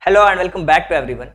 Hello and welcome back to everyone.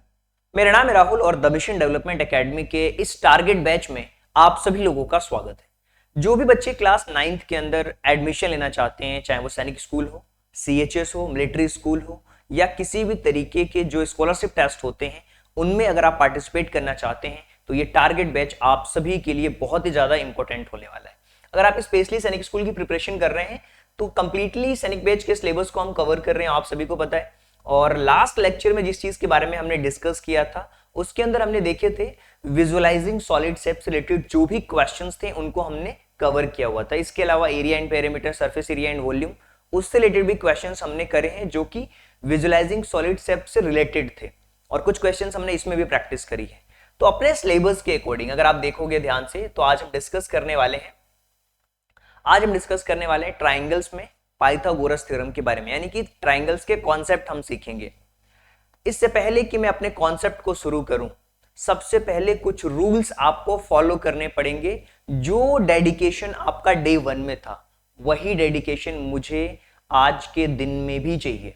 मेरा नाम है राहुल और द मिशन डेवलपमेंट एकेडमी के इस टारगेट बैच में आप सभी लोगों का स्वागत है। जो भी बच्चे क्लास 9th के अंदर एडमिशन लेना चाहते हैं, चाहे वो सैनिक स्कूल हो, सीएचएस हो, मिलिट्री स्कूल हो या किसी भी तरीके के जो स्कॉलरशिप टेस्ट होते हैं उनमें अगर आप पार्टिसिपेट करना चाहते हैं तो ये टारगेट बैच आप सभी के लिए बहुत ही ज्यादा इंपॉर्टेंट होने वाला है। अगर आप स्पेशली सैनिक स्कूल की प्रिपरेशन कर रहे हैं तो कंप्लीटली सैनिक बैच के सिलेबस को हम कवर कर रहे हैं, आप सभी को पता है। और लास्ट लेक्चर में जिस चीज के बारे में हमने डिस्कस किया था उसके अंदर हमने देखे थे विजुअलाइजिंग सॉलिड शेप से रिलेटेड जो भी क्वेश्चंस थे उनको हमने कवर किया हुआ था। इसके अलावा area and perimeter, surface area and volume, उससे रिलेटेड भी क्वेश्चंस हमने करे हैं जो कि विजुअलाइजिंग सॉलिड शेप से रिलेटेड थे और कुछ क्वेश्चंस हमने इसमें भी प्रैक्टिस करी है। तो अपने सिलेबस के अकॉर्डिंग अगर आप देखोगे ध्यान से तो आज हम डिस्कस करने वाले हैं ट्राइंगल्स में पाइथागोरस थ्योरम के बारे में, यानी कि ट्राइंगल्स के कॉन्सेप्ट हम सीखेंगे। इससे पहले कि मैं अपने कॉन्सेप्ट को शुरू करूं, सबसे पहले कुछ रूल्स आपको फॉलो करने पड़ेंगे। जो डेडिकेशन आपका डे 1 में था वही डेडिकेशन मुझे आज के दिन में भी चाहिए।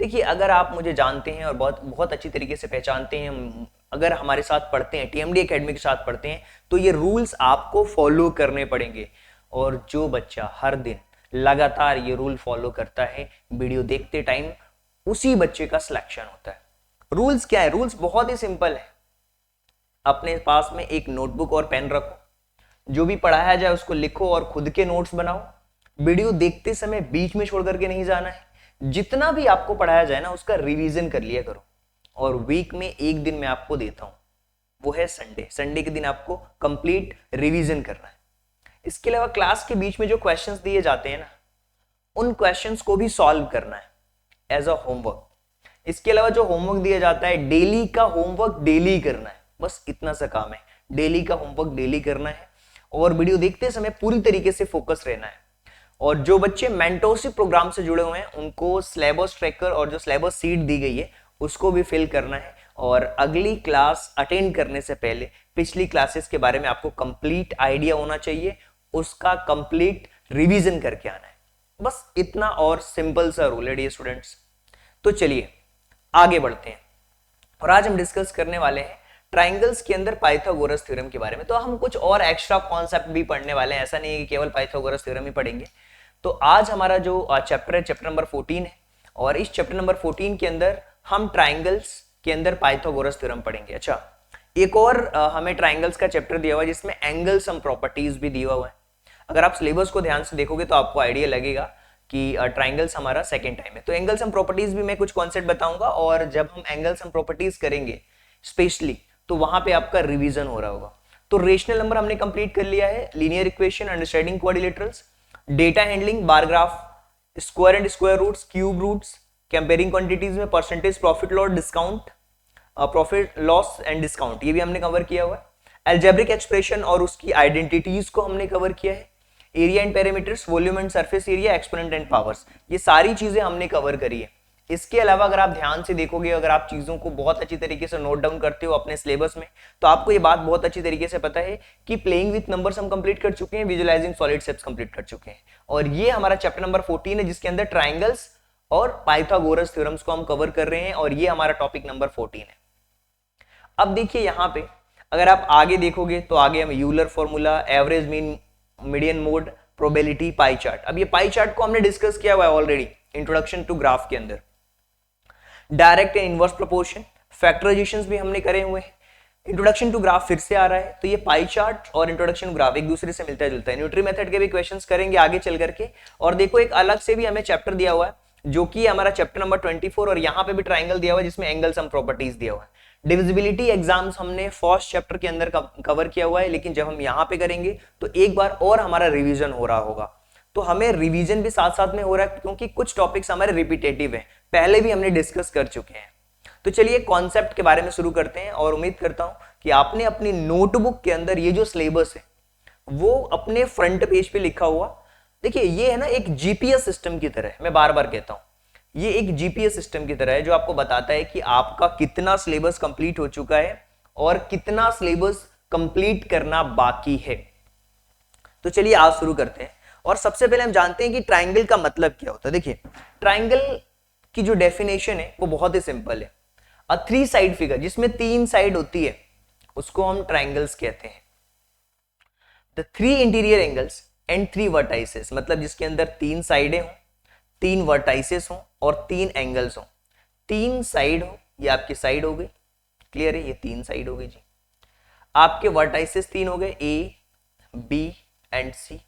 देखिए, अगर आप मुझे जानते हैं और बहुत अच्छी तरीके से पहचानते हैं, अगर हमारे साथ पढ़ते हैं, टीएमडी एकेडमी के साथ पढ़ते हैं, तो ये रूल्स आपको फॉलो करने पड़ेंगे। और जो बच्चा हर दिन लगातार ये रूल फॉलो करता है वीडियो देखते टाइम, उसी बच्चे का सिलेक्शन होता है। रूल्स क्या है? रूल्स बहुत ही सिंपल है। अपने पास में एक नोटबुक और पेन रखो, जो भी पढ़ाया जाए उसको लिखो और खुद के नोट्स बनाओ। वीडियो देखते समय बीच में छोड़ करके नहीं जाना है। जितना भी आपको पढ़ाया जाए ना उसका रिवीजन कर लिया करो। और वीक में एक दिन मैं आपको देता हूं, वो है संडे। संडे के दिन आपको कंप्लीट रिवीजन करना है। इसके अलावा क्लास के बीच में जो क्वेश्चंस दिए जाते हैं ना, उन क्वेश्चंस को भी सॉल्व करना है एज अ होमवर्क। इसके अलावा जो होमवर्क दिया जाता है, डेली का होमवर्क डेली करना है, बस इतना सा काम है। डेली का होमवर्क डेली करना है और वीडियो देखते समय पूरी तरीके से फोकस रहना है। और जो बच्चे मेंटोरशिप प्रोग्राम से जुड़े हुए हैं उनको सिलेबस ट्रैकर और जो सिलेबस सीट दी गई है उसको भी फिल करना है। और अगली क्लास अटेंड करने से पहले पिछली क्लासेस के बारे में आपको कंप्लीट आइडिया होना चाहिए, उसका कंप्लीट रिवीजन करके आना है। बस इतना और सिंपल सा रूल है डियर स्टूडेंट्स। तो चलिए आगे बढ़ते हैं और आज हम डिस्कस करने वाले हैं ट्राइंगल्स के अंदर पाइथागोरस थ्योरम के बारे में। तो हम कुछ और एक्स्ट्रा कॉन्सेप्ट भी पढ़ने वाले हैं, ऐसा नहीं है कि केवल पाइथागोरस थ्योरम ही पढ़ेंगे। तो आज हमारा जो चैप्टर है, चैप्टर नंबर 14 है और इस चैप्टर नंबर 14 के अंदर हम ट्राइंगल्स के अंदर पाइथागोरस थ्योरम पढ़ेंगे। अच्छा, एक और हमें ट्राइंगल्स का चैप्टर दिया हुआ है जिसमें एंगल सम प्रॉपर्टीज भी दिया हुआ है। अगर आप सिलेबस को ध्यान से देखोगे तो आपको आइडिया लगेगा कि ट्राइंगल्स हमारा सेकंड टाइम है। तो एंगल सम प्रॉपर्टीज भी मैं कुछ कॉन्सेप्ट बताऊंगा और जब हम एंगल सम प्रॉपर्टीज करेंगे स्पेशली तो वहां पे आपका रिवीजन हो रहा होगा। तो रेशनल नंबर हमने कंप्लीट कर लिया है, linear equation, understanding quadrilaterals, data handling, bar graph, square and square roots, cube roots, comparing quantities में percentage, profit loss discount, profit loss and discount, ये भी हमने कवर किया हुआ है। अलजेब्रिक एक्सप्रेशन और उसकी आइडेंटिटीज को हमने कवर किया है। Area and parameters, volume and surface area, exponent and powers, ये सारी चीजें हमने कवर करी है। इसके अलावा अगर आप ध्यान से देखोगे, अगर आप चीजों को बहुत अच्छी तरीके से नोट डाउन करते हो अपने सिलेबस में, तो आपको ये बात बहुत अच्छी तरीके से पता है कि प्लेइंग विथ नंबर्स हम कंप्लीट कर चुके हैं, विजुअलाइजिंग सॉलिड शेप्स कंप्लीट कर चुके हैं। और ये हमारा चैप्टर नंबर 14 है जिसके अंदर ट्राइंगल्स और पाइथागोरस थ्योरम्स को हम कवर कर रहे हैं और ये हमारा टॉपिक नंबर 14 है। अब देखिए यहां पे अगर आप आगे देखोगे तो आगे हम Euler formula, average mean, median mode, probability, pie chart. अब ये पाई चार्ट को हमने डिस्कस किया हुआ है ऑलरेडी इंट्रोडक्शन टू ग्राफ के अंदर। Direct and inverse proportion, factorisations भी हमने करे हुए हैं। इंट्रोडक्शन टू ग्राफ फिर से आ रहा है। तो ये पाई चार्ट और इंट्रोडक्शन टू ग्राफ एक दूसरे से मिलता जुलता है। न्यूट्री मेथड के भी क्वेश्चंस करेंगे आगे चल करके। और देखो एक अलग से भी हमें चैप्टर दिया हुआ है जो कि हमारा चैप्टर नंबर 24 और यहाँ पे भी ट्राइंगल दिया हुआ है जिसमें एंगल सम प्रॉपर्टीज दिया हुआ है। डिविजिबिलिटी एग्जाम्स हमने फर्स्ट चैप्टर के अंदर कवर किया हुआ है, लेकिन जब हम यहाँ पे करेंगे तो एक बार और हमारा रिवीजन हो रहा होगा। तो हमें रिवीजन भी साथ साथ में हो रहा है क्योंकि कुछ टॉपिक्स हमारे रिपीटेटिव हैं, पहले भी हमने डिस्कस कर चुके हैं। तो चलिए कॉन्सेप्ट के बारे में शुरू करते हैं और उम्मीद करता हूं कि आपने अपनी नोटबुक के अंदर ये जो सिलेबस है वो अपने फ्रंट पेज पे लिखा हुआ। देखिए ये है ना एक जीपीएस सिस्टम की तरह है, मैं बार बार कहता हूं ये एक जीपीएस सिस्टम की तरह है जो आपको बताता है कि आपका कितना सिलेबस कंप्लीट हो चुका है और कितना सिलेबस कंप्लीट करना बाकी है। तो चलिए आज शुरू करते हैं और सबसे पहले हम जानते हैं कि ट्राइंगल का मतलब क्या होता है। देखिए ट्राइंगल की जो डेफिनेशन है वो बहुत ही सिंपल है। अ थ्री साइड फिगर जिसमें 3 साइड होती है उसको हम ट्राइंगल्स कहते हैं। The 3 interior angles and 3 vertices, मतलब जिसके अंदर 3 साइडें हों, 3 वर्टाइसेस हों और 3 एंगल्स हों। 3 साइड हो, ये आपकी साइड हो गई, क्लियर है, ये 3 साइड हो गई जी। आपके वर्टाइसेस 3 हो गए, ए बी एंड सी।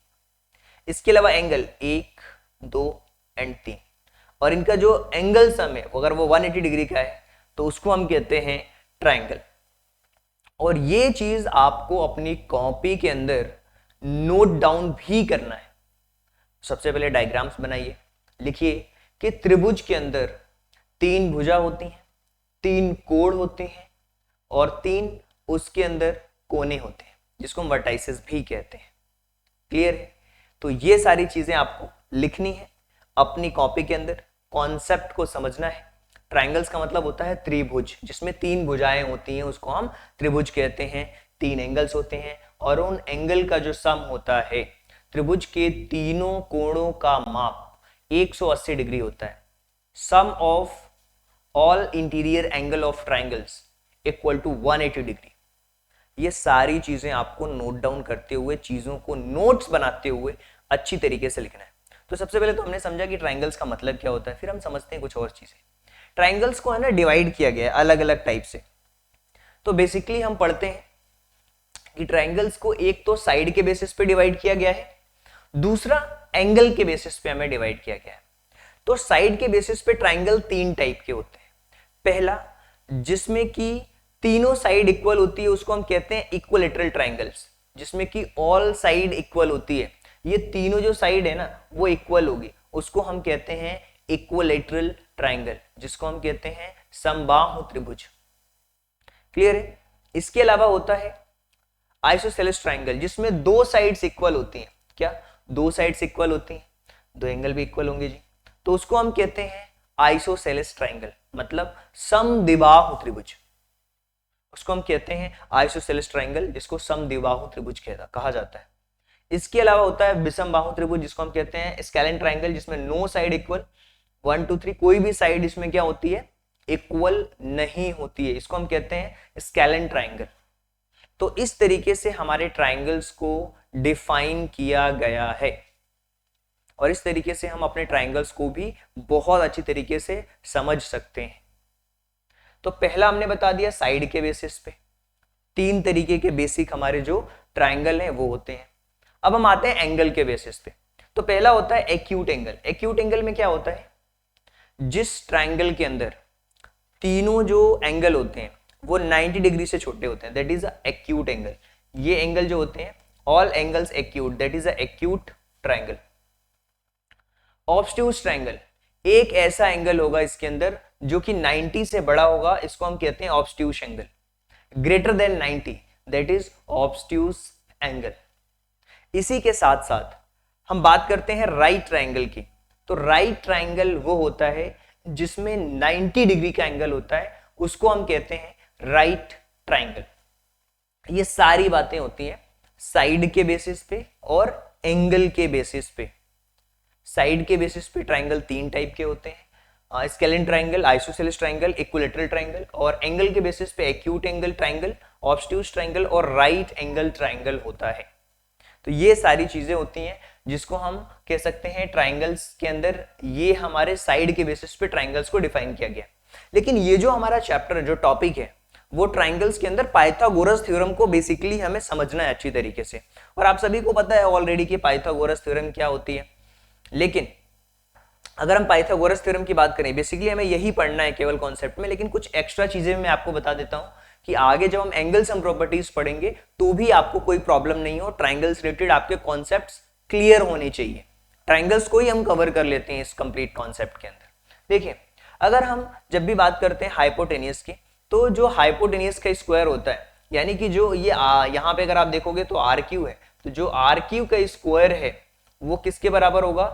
इसके अलावा एंगल 1 2 एंड 3, और इनका जो एंगल सम है अगर वो 180 डिग्री का है तो उसको हम कहते हैं ट्राइंगल। और ये चीज आपको अपनी कॉपी के अंदर नोट डाउन भी करना है। सबसे पहले डायग्राम्स बनाइए, लिखिए कि त्रिभुज के अंदर 3 भुजा होती हैं, 3 कोण होते हैं और 3 उसके अंदर कोने होते हैं जिसको हम वर्टाइसेस भी कहते हैं। क्लियर है? तो ये सारी चीजें आपको लिखनी है अपनी कॉपी के अंदर, कॉन्सेप्ट को समझना है। ट्राइंगल्स का मतलब होता है त्रिभुज, जिसमें 3 भुजाएं होती हैं उसको हम त्रिभुज कहते हैं। 3 एंगल्स होते हैं और उन एंगल का जो सम होता है, त्रिभुज के तीनों कोणों का माप 180 डिग्री होता है। Sum of all interior angle of triangles equal to 180 degree. ये सारी चीजें आपको नोट डाउन करते हुए, चीजों को नोट्स बनाते हुए अच्छी तरीके से लिखना है। तो सबसे पहले तो हमने समझा कि ट्राइंगल्स का मतलब क्या होता है, फिर हम समझते हैं कुछ और चीजें। ट्राइंगल्स को है ना डिवाइड किया गया है अलग अलग टाइप से। तो बेसिकली हम पढ़ते हैं कि ट्राइंगल्स को एक तो साइड के बेसिस पे डिवाइड किया गया है, दूसरा एंगल के बेसिस पे हमें डिवाइड किया गया है। तो साइड के बेसिस पे ट्राइंगल 3 टाइप के होते हैं। पहला, जिसमें कि तीनों साइड इक्वल होती है उसको हम कहते हैं इक्विलैटरल ट्राइंगल्स, जिसमें कि ऑल साइड इक्वल होती है, ये तीनों जो साइड है ना वो इक्वल होगी, उसको हम कहते हैं इक्विलैटरल ट्राइंगल, जिसको हम कहते हैं समबाहु त्रिभुज। क्लियर है? इसके अलावा होता है आइसोसेलेस ट्राइंगल, जिसमें 2 साइड्स इक्वल होती हैं। क्या 2 साइड्स इक्वल होती हैं? 2 एंगल भी इक्वल होंगे जी, तो उसको हम कहते हैं आइसोसेलेस ट्राइंगल, मतलब समद्विबाहु त्रिभुज। उसको हम कहते हैं आइसोसेलेस ट्राइंगल, जिसको समद्विबाहु त्रिभुज कहा जाता है। इसके अलावा होता है विषमबाहु त्रिभुज, जिसको हम कहते हैं स्केलेन ट्राइंगल, जिसमें नो साइड इक्वल, 1 2 3 कोई भी साइड इसमें क्या होती है, इक्वल नहीं होती है, इसको हम कहते हैं स्केलेन ट्राइंगल। तो इस तरीके से हमारे ट्राइंगल्स को डिफाइन किया गया है और इस तरीके से हम अपने ट्राइंगल्स को भी बहुत अच्छी तरीके से समझ सकते हैं। तो पहला हमने बता दिया साइड के बेसिस पे, 3 तरीके के बेसिक हमारे जो ट्राइंगल हैं वो होते हैं। अब हम आते हैं एंगल के बेसिस पे। तो पहला होता है एक्यूट एंगल। एक्यूट एंगल में क्या होता है, जिस ट्राइंगल के अंदर तीनों जो एंगल होते हैं वो 90 डिग्री से छोटे होते हैं, दैट इज एक्यूट एंगल। ये एंगल जो होते हैं all angles acute, that is acute triangle. Obtuse triangle, एक ऐसा एंगल होगा इसके अंदर जो कि 90 से बड़ा होगा, इसको हम कहते हैं obtuse angle. Greater than 90, that is obtuse angle. इसी के साथ साथ हम बात करते हैं राइट ट्राइंगल की। तो राइट ट्राइंगल वो होता है जिसमें 90 डिग्री का एंगल होता है, उसको हम कहते हैं राइट ट्राइंगल। ये सारी बातें होती हैं साइड के बेसिस पे और एंगल के बेसिस पे। साइड के बेसिस पे ट्राइंगल 3 टाइप के होते हैं, scalene triangle, isosceles triangle, equilateral triangle, और एंगल के बेसिस पे acute angle triangle, obtuse triangle और राइट एंगल ट्राइंगल होता है। तो ये सारी चीजें होती हैं जिसको हम कह सकते हैं ट्राइंगल्स के अंदर, ये हमारे साइड के बेसिस पे ट्राइंगल्स को डिफाइन किया गया। लेकिन ये जो हमारा चैप्टर, जो टॉपिक है, वो ट्राइंगल्स के अंदर पाइथागोरस थ्योरम को बेसिकली हमें समझना है अच्छी तरीके से। और आप सभी को पता है ऑलरेडी कि पाइथागोरस थ्योरम क्या होती है। लेकिन अगर हम पाइथागोरस थ्योरम की बात करें, बेसिकली हमें यही पढ़ना है केवल कॉन्सेप्ट में, लेकिन कुछ एक्स्ट्रा चीजें मैं आपको बता देता हूं कि आगे जब हम एंगल सम प्रॉपर्टीज पढ़ेंगे तो भी आपको कोई प्रॉब्लम नहीं हो। ट्राइंगल्स रिलेटेड आपके कॉन्सेप्ट्स क्लियर होने चाहिए। ट्राइंगल्स को ही हम कवर कर लेते हैं इस कंप्लीट कॉन्सेप्ट के अंदर। देखिए, अगर हम जब भी बात करते हैं हाइपोटेनियस की, तो जो हाइपोटेनियस का स्क्वायर होता है, यानी कि जो ये यहाँ पे अगर आप देखोगे तो आर क्यू है, तो जो आर क्यू का स्क्वायर है वो किसके बराबर होगा,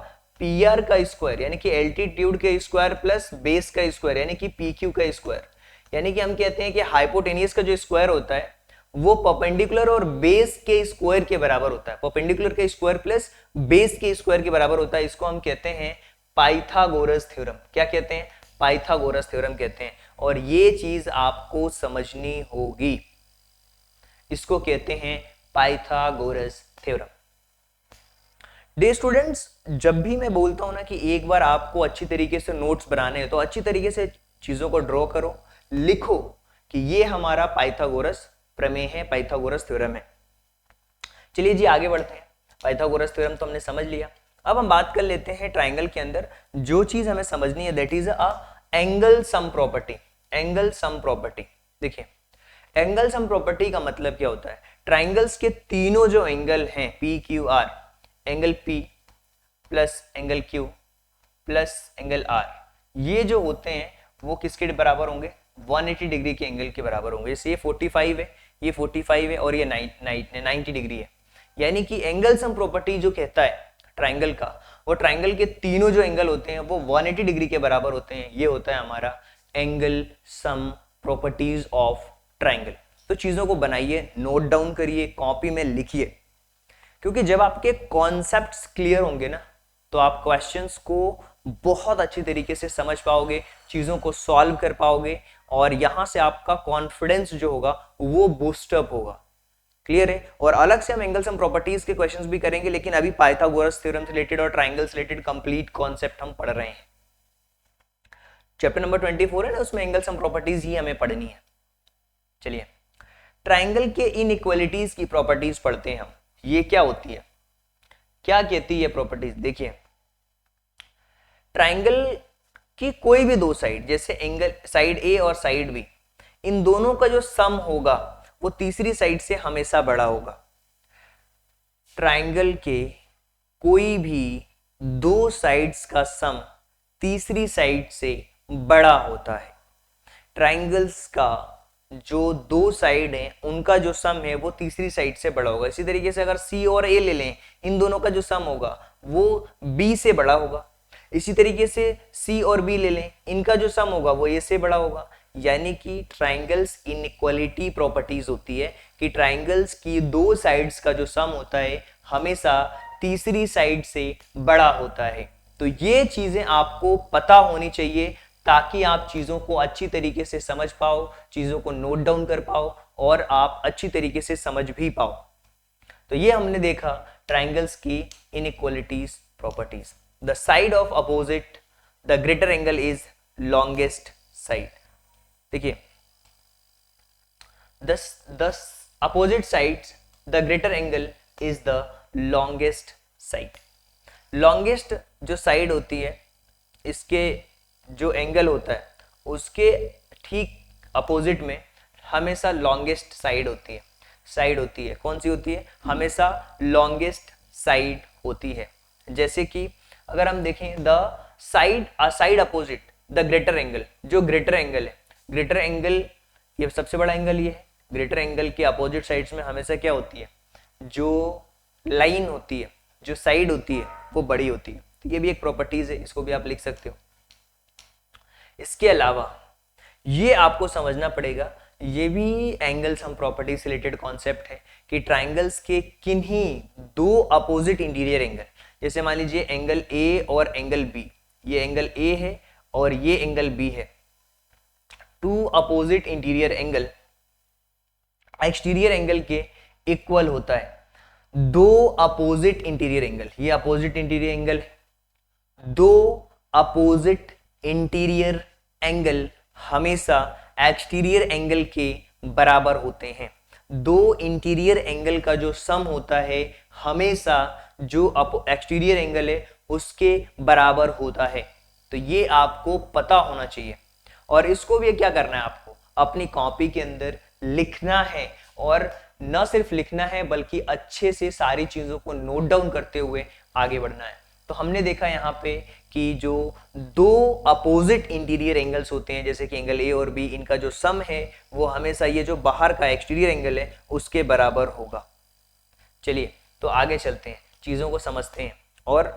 पी आर का स्क्वायर, यानी कि एल्टीट्यूड का स्क्वायर प्लस बेस का स्क्वायर, यानी कि पी क्यू का स्क्वायर। यानी कि हम कहते हैं कि हाइपोटेनियस का जो स्क्वायर होता है वो परपेंडिकुलर और बेस के स्क्वायर के बराबर होता है। परपेंडिकुलर का स्क्वायर प्लस बेस के स्क्वायर के बराबर होता है। इसको हम कहते हैं पाइथागोरस थ्योरम। क्या कहते हैं? पाइथागोरस थ्योरम कहते हैं। और ये चीज आपको समझनी होगी। इसको कहते हैं पाइथागोरस थ्योरम। डे स्टूडेंट्स, जब भी मैं बोलता हूं ना कि एक बार आपको अच्छी तरीके से नोट्स बनाने हैं तो अच्छी तरीके से चीजों को ड्रॉ करो, लिखो कि ये हमारा पाइथागोरस प्रमेय है, पाइथागोरस थ्योरम है। चलिए जी आगे बढ़ते हैं। पाइथागोरस थ्योरम तो हमने समझ लिया। अब हम बात कर लेते हैं ट्राइंगल के अंदर जो चीज हमें समझनी है, that is a angle sum property. Angle sum property, देखिए एंगल सम प्रॉपर्टी का मतलब क्या होता है? ट्राइंगल्स के तीनों जो एंगल हैं P Q R, angle P plus angle Q plus angle R, ये जो होते हैं वो किसके बराबर होंगे? 180 डिग्री के एंगल के बराबर होंगे। जैसे ये 45 है, ये 45 है और ये 90 डिग्री है। यानी कि एंगल सम प्रॉपर्टी जो कहता है ट्राइंगल का, वो ट्राइंगल के तीनों जो एंगल होते हैं वो 180 डिग्री के बराबर होते हैं। ये होता है हमारा angle some properties of triangle. तो चीजों को बनाइए, नोट डाउन करिए, कॉपी में लिखिए, क्योंकि जब आपके कॉन्सेप्ट्स क्लियर होंगे ना तो आप क्वेश्चंस को बहुत अच्छी तरीके से समझ पाओगे, चीजों को सॉल्व कर पाओगे और यहां से आपका कॉन्फिडेंस जो होगा वो बूस्टअप होगा। क्लियर है? और अलग से हम एंगल सम प्रॉपर्टीज के क्वेश्चंस भी करेंगे, लेकिन अभी पाइथागोरस थ्योरम से रिलेटेड और ट्राइंगल से रिलेटेड कंप्लीट कॉन्सेप्ट हम पढ़ रहे हैं। चैप्टर नंबर 24 है ना, उसमें एंगल सम प्रॉपर्टीज ही हमें पढ़नी है। चलिए ट्राइंगल के इनइक्वालिटीज की प्रॉपर्टीज पढ़ते हैं हम। ये क्या होती है, क्या कहती है प्रॉपर्टीज? देखिए ट्राइंगल की कोई भी दो साइड, जैसे एंगल साइड ए और साइड बी, इन दोनों का जो सम होगा वो तीसरी साइड से हमेशा बड़ा होगा। ट्राइंगल के कोई भी दो साइड्स का सम तीसरी साइड से बड़ा होता है। ट्राइंगल्स का जो दो साइड हैं उनका जो सम है वो तीसरी साइड से बड़ा होगा। इसी तरीके से अगर सी और ए ले लें, इन दोनों का जो सम होगा वो बी से बड़ा होगा। इसी तरीके से सी और बी ले लें, इनका जो सम होगा वो ए से बड़ा होगा। यानी कि ट्राइंगल्स इनइक्वालिटी प्रॉपर्टीज होती है कि ट्राइंगल्स की दो साइड्स का जो सम होता है हमेशा तीसरी साइड से बड़ा होता है। तो ये चीजें आपको पता होनी चाहिए ताकि आप चीजों को अच्छी तरीके से समझ पाओ, चीजों को नोट डाउन कर पाओ और आप अच्छी तरीके से समझ भी पाओ। तो ये हमने देखा ट्राइंगल्स की inequalities properties. The side of opposite the greater angle is longest side. देखिए the opposite sides the greater angle is the longest side. Longest जो साइड होती है, इसके जो एंगल होता है उसके ठीक अपोजिट में हमेशा लॉन्गेस्ट साइड होती है। कौन सी होती है? हमेशा लॉन्गेस्ट साइड होती है। जैसे कि अगर हम देखें the side opposite the greater angle, जो ग्रेटर एंगल है, ग्रेटर एंगल ये सबसे बड़ा एंगल ये है। ग्रेटर एंगल के अपोजिट साइड्स में हमेशा क्या होती है? जो लाइन होती है, जो साइड होती है वो बड़ी होती है। तो ये भी एक प्रॉपर्टीज है, इसको भी आप लिख सकते हो। इसके अलावा ये आपको समझना पड़ेगा, ये भी एंगल सम प्रॉपर्टी से रिलेटेड कॉन्सेप्ट है कि ट्राइंगल्स के किन्हीं दो अपोजिट इंटीरियर एंगल, जैसे मान लीजिए एंगल ए और एंगल बी, ये एंगल ए है और ये एंगल बी है। Two opposite interior angle exterior angle के इक्वल होता है। दो अपोजिट इंटीरियर एंगल, ये अपोजिट इंटीरियर एंगल है, दो अपोजिट इंटीरियर एंगल हमेशा एक्सटीरियर एंगल के बराबर होते हैं। दो इंटीरियर एंगल का जो सम होता है हमेशा जो एक्सटीरियर एंगल है उसके बराबर होता है। तो ये आपको पता होना चाहिए और इसको भी क्या करना है, आपको अपनी कॉपी के अंदर लिखना है और न सिर्फ लिखना है बल्कि अच्छे से सारी चीजों को नोट डाउन करते हुए आगे बढ़ना है। तो हमने देखा यहाँ पे कि जो दो अपोजिट इंटीरियर एंगल्स होते हैं, जैसे कि एंगल ए और बी, इनका जो सम है वो हमेशा ये जो बाहर का एक्सटीरियर एंगल है उसके बराबर होगा। चलिए तो आगे चलते हैं, चीजों को समझते हैं और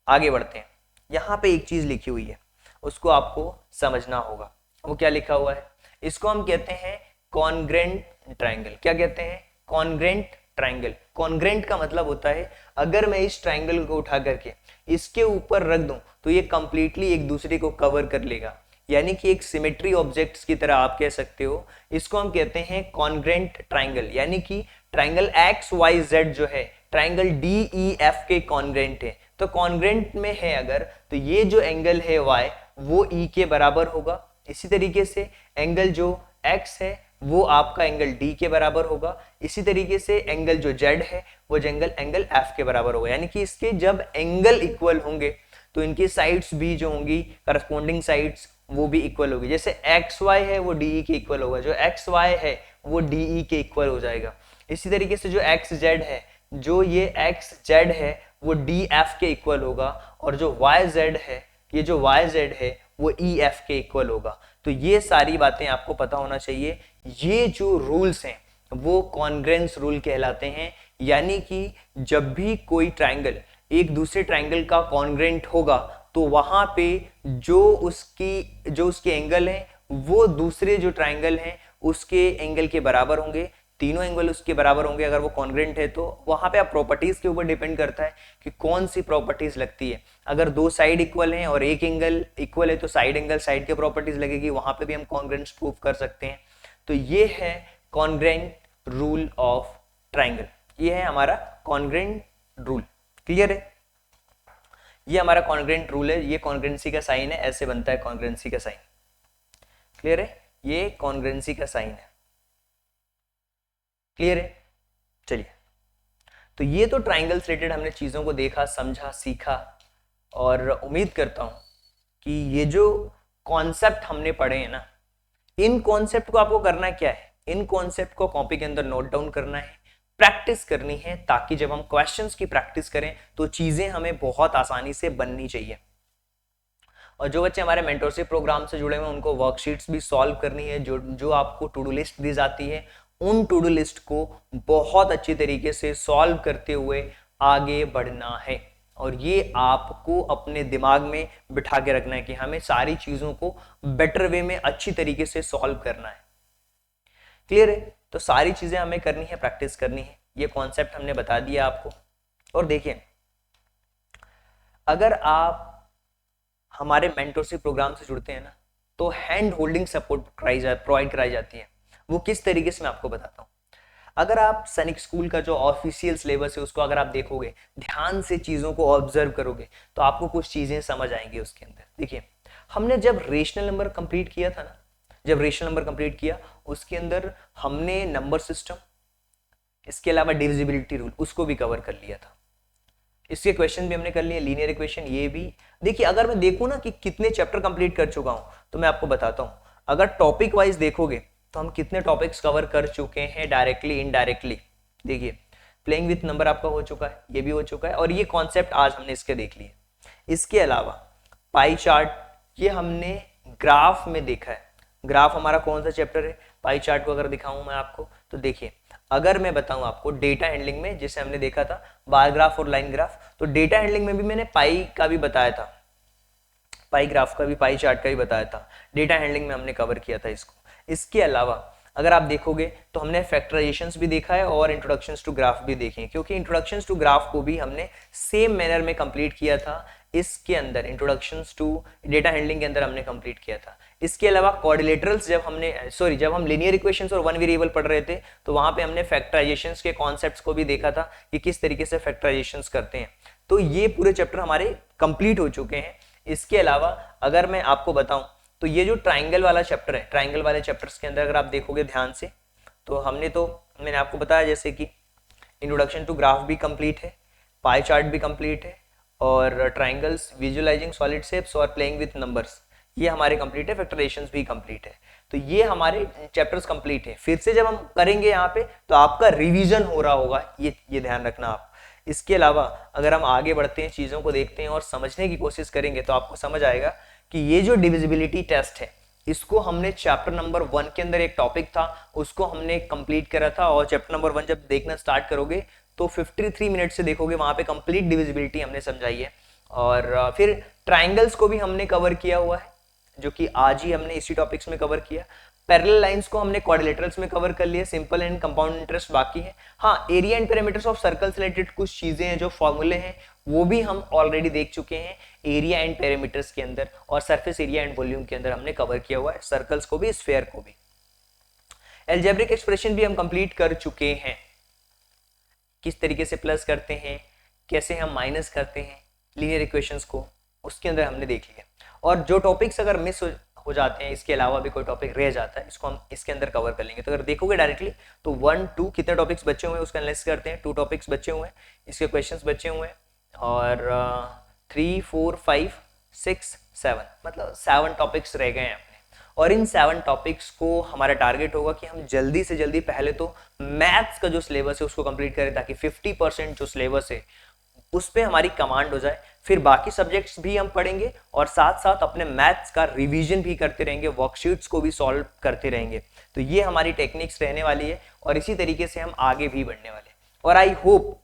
आगे बढ़ते हैं। यहाँ पे एक चीज लिखी हुई है, उसको आपको समझना होगा। वो क्या लिखा हुआ है? इसको हम कहते हैं कॉन्ग्रेंट ट्राइंगल। क्या कहते हैं? Congruent triangle. कॉन्ग्रेंट का मतलब होता है अगर मैं इस ट्राइंगल को उठा करके इसके ऊपर रख दूं तो ये कंप्लीटली एक दूसरे को कवर कर लेगा। यानी कि एक सिमेट्री ऑब्जेक्ट्स की तरह आप कह सकते हो। इसको हम कहते हैं कॉन्ग्रेंट ट्राइंगल, यानी कि ट्राइंगल एक्स वाई जेड जो है ट्राइंगल डी ई एफ के कॉन्ग्रेंट है। तो कॉन्ग्रेंट में है अगर, तो ये जो एंगल है y वो e के बराबर होगा। इसी तरीके से एंगल जो x है वो आपका एंगल d के बराबर होगा। इसी तरीके से एंगल जो z है वो एंगल f के बराबर होगा। यानी कि इसके जब एंगल इक्वल होंगे तो इनकी साइड्स भी जो होंगी करस्पॉन्डिंग साइड्स वो भी इक्वल होगी। जैसे XY है वो DE के इक्वल होगा, जो XY है वो DE के इक्वल हो जाएगा। इसी तरीके से जो XZ है, जो ये XZ है वो DF के इक्वल होगा, और जो YZ है, ये जो YZ है वो EF के इक्वल होगा। तो ये सारी बातें आपको पता होना चाहिए। ये जो रूल्स हैं वो कॉन्ग्रेंस रूल कहलाते हैं, यानी कि जब भी कोई ट्राइंगल एक दूसरे ट्राइंगल का कॉन्ग्रेंट होगा तो वहां पे जो उसके एंगल हैं वो दूसरे जो ट्राइंगल हैं उसके एंगल के बराबर होंगे। तीनों एंगल उसके बराबर होंगे अगर वो कॉन्ग्रेंट है। तो वहां पे आप प्रॉपर्टीज के ऊपर डिपेंड करता है कि कौन सी प्रॉपर्टीज लगती है। अगर दो साइड इक्वल हैं और एक एंगल इक्वल है तो साइड एंगल साइड के प्रॉपर्टीज लगेगी, वहां पे भी हम कॉन्ग्रेंस प्रूव कर सकते हैं। तो ये है कॉन्ग्रेंट रूल ऑफ ट्राइंगल, ये है हमारा कॉन्ग्रेंट रूल। क्लियर है? ये हमारा कॉन्ग्रेंट रूल है, ये कॉन्ग्रेंसी का साइन है, ऐसे बनता है कॉन्ग्रेंसी का साइन। क्लियर है? ये कॉन्ग्रेंसी का साइन है। क्लियर है? चलिए, तो ये तो ट्राइंगल से रिलेटेड हमने चीजों को देखा, समझा, सीखा, और उम्मीद करता हूं कि ये जो कॉन्सेप्ट हमने पढ़े हैं ना, इन कॉन्सेप्ट को आपको करना क्या है, इन कॉन्सेप्ट को कॉपी के अंदर नोट डाउन करना है, प्रैक्टिस करनी है, ताकि जब हम क्वेश्चंस की प्रैक्टिस करें तो चीजें हमें बहुत आसानी से बननी चाहिए। और जो बच्चे हमारे मेंटरशिप प्रोग्राम से जुड़े हुए हैं उनको वर्कशीट्स भी सॉल्व करनी है। जो आपको टू डू लिस्ट दी जाती है उन टू डू लिस्ट को बहुत अच्छी तरीके से सॉल्व करते हुए आगे बढ़ना है। और ये आपको अपने दिमाग में बिठा के रखना है कि हमें सारी चीजों को बेटर वे में अच्छी तरीके से सॉल्व करना है। क्लियर है? तो सारी चीजें हमें करनी है, प्रैक्टिस करनी है। ये कॉन्सेप्ट हमने बता दिया आपको। और देखिए, अगर आप हमारे मेंटरशिप प्रोग्राम से जुड़ते हैं ना, तो हैंड होल्डिंग सपोर्ट प्रोवाइड कराई जाती है। वो किस तरीके से मैं आपको बताता हूँ। अगर आप सैनिक स्कूल का जो ऑफिशियल सिलेबस है उसको अगर आप देखोगे, ध्यान से चीजों को ऑब्जर्व करोगे, तो आपको कुछ चीजें समझ आएंगी उसके अंदर। देखिए, हमने जब रेशनल नंबर कंप्लीट किया था ना, जब रेशनल नंबर कंप्लीट किया उसके अंदर हमने नंबर सिस्टम, इसके अलावा डिविजिबिलिटी रूल, उसको भी कवर कर लिया था। इसके क्वेश्चन भी हमने कर लिए, लीनियर इक्वेशन ये भी। देखिए, अगर मैं देखूं ना कि कितने चैप्टर कंप्लीट कर चुका हूं, तो मैं आपको बताता हूं। अगर टॉपिक वाइज देखोगे तो हम कितने टॉपिक्स कवर कर चुके हैं डायरेक्टली इनडायरेक्टली। देखिए, प्लेइंग विथ नंबर आपका हो चुका है, ये भी हो चुका है, और ये कॉन्सेप्ट आज हमने इसके देख लिए। इसके अलावा पाई चार्ट, ये हमने ग्राफ में देखा है। ग्राफ हमारा कौन सा चैप्टर है? पाई चार्ट को अगर दिखाऊं मैं आपको, तो देखिए, अगर मैं बताऊं आपको डेटा हैंडलिंग में, जिसे हमने देखा था बार ग्राफ और लाइन ग्राफ, तो डेटा हैंडलिंग में भी मैंने पाई का भी बताया था, पाई ग्राफ का भी, पाई चार्ट का भी बताया था। डेटा हैंडलिंग में हमने कवर किया था इसको। इसके अलावा अगर आप देखोगे तो हमने फैक्टराइजेशंस भी देखा है और इंट्रोडक्शंस टू ग्राफ भी देखे हैं, क्योंकि इंट्रोडक्शंस टू ग्राफ को भी हमने सेम मैनर में कंप्लीट किया था। इसके अंदर इंट्रोडक्शंस टू डेटा हैंडलिंग के अंदर हमने कंप्लीट किया था। इसके अलावा कोऑर्डिनेटर्स जब हम लीनियर इक्वेशंस और वन वेरिएबल पढ़ रहे थे, तो वहां पे हमने फैक्टराइजेशंस के कॉन्सेप्ट्स को भी देखा था कि किस तरीके से फैक्टराइजेशंस करते हैं। तो ये पूरे चैप्टर हमारे कंप्लीट हो चुके हैं। इसके अलावा अगर मैं आपको बताऊं तो ये जो ट्राइंगल वाला चैप्टर है, ट्राइंगल वाले चैप्टर्स के अंदर अगर आप देखोगे ध्यान से, तो मैंने आपको बताया जैसे कि इंट्रोडक्शन टू ग्राफ भी कंप्लीट है, पाई चार्ट भी कंप्लीट है, और ट्राइंगल्स, विजुअलाइजिंग सॉलिड शेप्स और प्लेइंग विथ नंबर्स, ये हमारे कंप्लीट है। फैक्टराइजेशंस भी कंप्लीट है। तो ये हमारे चैप्टर्स कंप्लीट है। फिर से जब हम करेंगे यहाँ पे तो आपका रिवीजन हो रहा होगा, ये ध्यान रखना आप। इसके अलावा अगर हम आगे बढ़ते हैं, चीजों को देखते हैं और समझने की कोशिश करेंगे, तो आपको समझ आएगा कि ये जो डिविजिबिलिटी टेस्ट है, इसको हमने चैप्टर नंबर 1 के अंदर एक टॉपिक था, उसको हमने कंप्लीट करा था। और चैप्टर नंबर 1 जब देखना स्टार्ट करोगे तो 53 मिनट से देखोगे, वहां पे कंप्लीट डिविजिबिलिटी हमने समझाई है। और फिर ट्राइंगल्स को भी हमने कवर किया हुआ है, जो कि आज ही हमने इसी टॉपिक्स में कवर किया। पैरेलल लाइंस को हमने क्वाड्रिलेटरल्स में कवर कर लिया, सिंपल एंड कंपाउंड इंटरेस्ट बाकी है। हाँ, area and parameters of circle से रिलेटेड कुछ चीजें हैं, जो फॉर्मूले हैं, वो भी हम ऑलरेडी देख चुके हैं एरिया एंड पेरीमीटर्स के अंदर, और सरफेस एरिया एंड वॉल्यूम के अंदर हमने कवर किया हुआ है, सर्कल्स को भी स्फीयर को भी। एल्जेब्रिक एक्सप्रेशन भी हम कंप्लीट कर चुके हैं, किस तरीके से प्लस करते हैं, कैसे हम माइनस करते हैं लीनियर इक्वेशंस को, उसके अंदर हमने देख लिया। और जो टॉपिक्स अगर मिस हो जाते हैं, इसके अलावा भी कोई टॉपिक रह जाता है, इसको हम इसके अंदर कवर कर लेंगे। तो अगर देखोगे डायरेक्टली तो 1 2 कितने टॉपिक्स बचे हुए हैं उसका एनालिसिस करते हैं। 2 टॉपिक्स बचे हुए हैं, इसके क्वेश्चंस बचे हुए हैं, और 3 4 5 6 7 मतलब 7 टॉपिक्स रह गए हैं अपने। और इन 7 टॉपिक्स को हमारा टारगेट होगा कि हम जल्दी से जल्दी पहले तो मैथ्स का जो सिलेबस है उसको कंप्लीट करें, ताकि 50% जो सिलेबस है उस पर हमारी कमांड हो जाए। फिर बाकी सब्जेक्ट्स भी हम पढ़ेंगे और साथ साथ अपने मैथ्स का रिवीजन भी करते रहेंगे, वर्कशीट्स को भी सॉल्व करते रहेंगे। तो ये हमारी टेक्निक्स रहने वाली है और इसी तरीके से हम आगे भी बढ़ने वाले हैं। और आई होप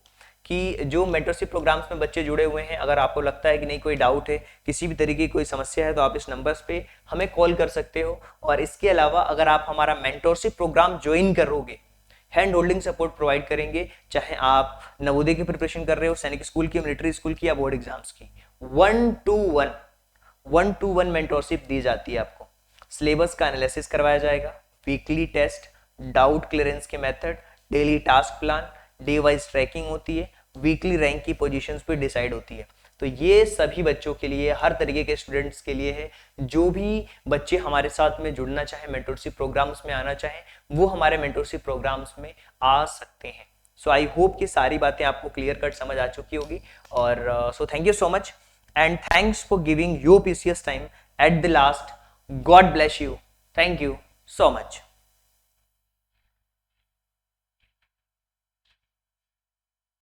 कि जो मेंटरशिप प्रोग्राम्स में बच्चे जुड़े हुए हैं, अगर आपको लगता है कि नहीं कोई डाउट है, किसी भी तरीके की कोई समस्या है, तो आप इस नंबर्स पे हमें कॉल कर सकते हो। और इसके अलावा अगर आप हमारा मेंटरशिप प्रोग्राम ज्वाइन करोगे, हैंड होल्डिंग सपोर्ट प्रोवाइड करेंगे, चाहे आप नवोदय की प्रिपरेशन कर रहे हो, सैनिक स्कूल की, मिलिट्री स्कूल की या बोर्ड एग्जाम्स की, 1-to-1 मेंटरशिप दी जाती है आपको। सिलेबस का एनालिसिस करवाया जाएगा, वीकली टेस्ट, डाउट क्लियरेंस के method, daily task plan, day wise tracking होती है, वीकली रैंक की पोजीशंस पे डिसाइड होती है। तो ये सभी बच्चों के लिए, हर तरीके के स्टूडेंट्स के लिए है। जो भी बच्चे हमारे साथ में जुड़ना चाहे, मेंटरशिप प्रोग्राम्स में आना चाहे, वो हमारे मेंटरशिप प्रोग्राम्स में आ सकते हैं। सो आई होप कि सारी बातें आपको क्लियर कट समझ आ चुकी होगी। और so thank you so much and thanks for giving your precious time at the last. God bless you. Thank you so much.